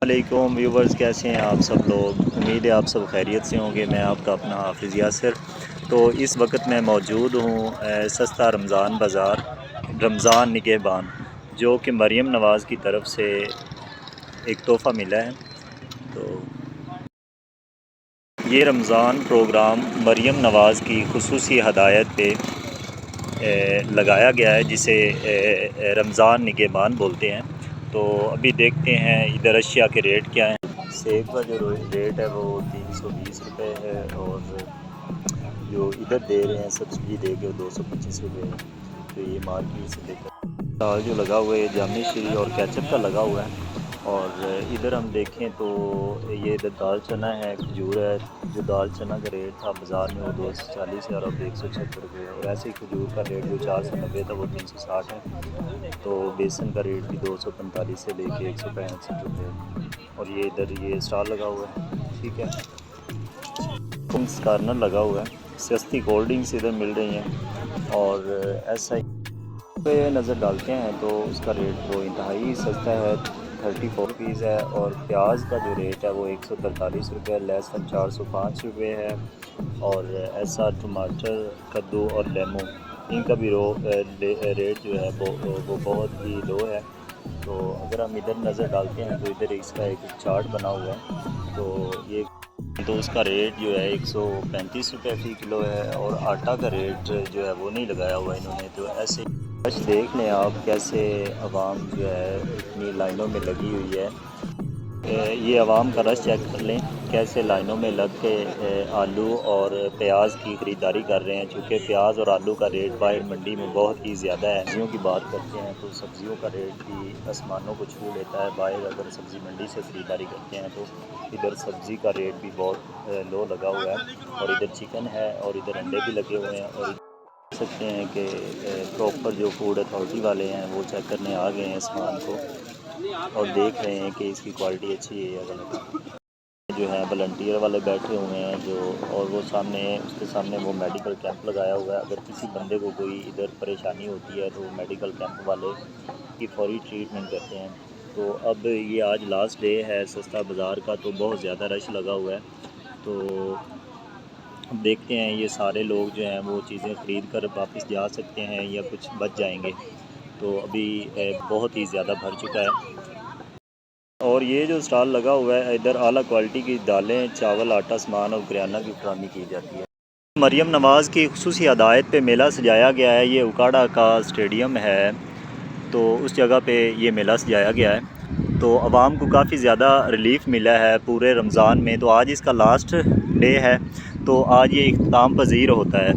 वालेकुम व्यूवर्स, कैसे हैं आप सब लोग। उम्मीद है आप सब खैरियत से होंगे। मैं आपका अपना हाफिज़ यासिर। तो इस वक्त मैं मौजूद हूँ सस्ता रमज़ान बाज़ार, रमज़ान निगहबान, जो कि मरियम नवाज़ की तरफ से एक तोहफ़ा मिला है। तो ये रमज़ान प्रोग्राम मरियम नवाज़ की खुसूसी हदायत पे लगाया गया है, जिसे रमज़ान निगहबान बोलते हैं। तो अभी देखते हैं इधर अशिया के रेट क्या हैं। सेब का जो रेट है वो 320 रुपये है, और जो इधर दे रहे हैं सब्सिडी दे के 225 रुपये है। तो ये मार्केट से लेकर दाल जो लगा हुआ है जामी श्री और केचप का लगा हुआ है। और इधर हम देखें तो ये इधर दाल चना है, खजूर है। जो दाल चना का रेट था बाज़ार में वो 240 है और अब 176 रुपये है। और ऐसे ही खजूर का रेट जो 490 था वो 360 है। तो बेसन का रेट भी 245 से लेके 165 रुपये। और ये इधर ये स्टॉल लगा हुआ है, ठीक है। ड्रिंक्स कार्नर लगा हुआ है, सस्ती कोल्ड ड्रिंक्स इधर मिल रही हैं। और ऐसा ही पे नज़र डालते हैं तो उसका रेट वो इंतहाई सस्ता है, 34 रुपीज़ है। और प्याज का जो रेट है वो 143 रुपये, लहसुन 405 रुपये है। और ऐसा टमाटर, कद्दू और लेमू, इनका भी रेट जो है वो बहुत ही लो है। तो अगर हम इधर नज़र डालते हैं तो इधर इसका एक चार्ट बना हुआ है। तो ये तो उसका रेट जो है 135 रुपये फ़ी किलो है। और आटा का रेट जो है वो नहीं लगाया हुआ इन्होंने। तो ऐसे बस देख लें आप कैसे आवाम जो है इतनी लाइनों में लगी हुई है। ये आवाम का रश चेक कर लें, कैसे लाइनों में लग के आलू और प्याज की ख़रीदारी कर रहे हैं। चूँकि प्याज और आलू का रेट बाहर मंडी में बहुत ही ज़्यादा है। सब्जियों की बात करते हैं तो सब्जियों का रेट भी आसमानों को छू लेता है। बाहर अगर सब्ज़ी मंडी से ख़रीदारी करते हैं तो इधर सब्ज़ी का रेट भी बहुत लो लगा हुआ है। और इधर चिकन है और इधर अंडे भी लगे हुए हैं। और देख सकते हैं कि प्रॉपर जो फूड अथॉरिटी वाले हैं वो चेक करने आ गए हैं सामान को, और देख रहे हैं कि इसकी क्वालिटी अच्छी है या गलत। जो है वॉलंटियर वाले बैठे हुए हैं जो, और वो सामने उसके सामने वो मेडिकल कैंप लगाया हुआ है। अगर किसी बंदे को कोई इधर परेशानी होती है तो मेडिकल कैंप वाले की फौरी ट्रीटमेंट करते हैं। तो अब ये आज लास्ट डे है सस्ता बाज़ार का, तो बहुत ज़्यादा रश लगा हुआ है। तो अब देखते हैं ये सारे लोग जो हैं वो चीज़ें ख़रीद कर वापस जा सकते हैं या कुछ बच जाएंगे। तो अभी बहुत ही ज़्यादा भर चुका है। और ये जो स्टॉल लगा हुआ है इधर आला क्वालिटी की दालें, चावल, आटा, सामान और किराना की फराहमी की जाती है। मरियम नवाज़ की खुसूसी हदायत पे मेला सजाया गया है। ये उकाड़ा का स्टेडियम है, तो उस जगह पे ये मेला सजाया गया है। तो आवाम को काफ़ी ज़्यादा रिलीफ़ मिला है पूरे रमज़ान में। तो आज इसका लास्ट डे है, तो आज ये इख्तिताम पज़ीर होता है।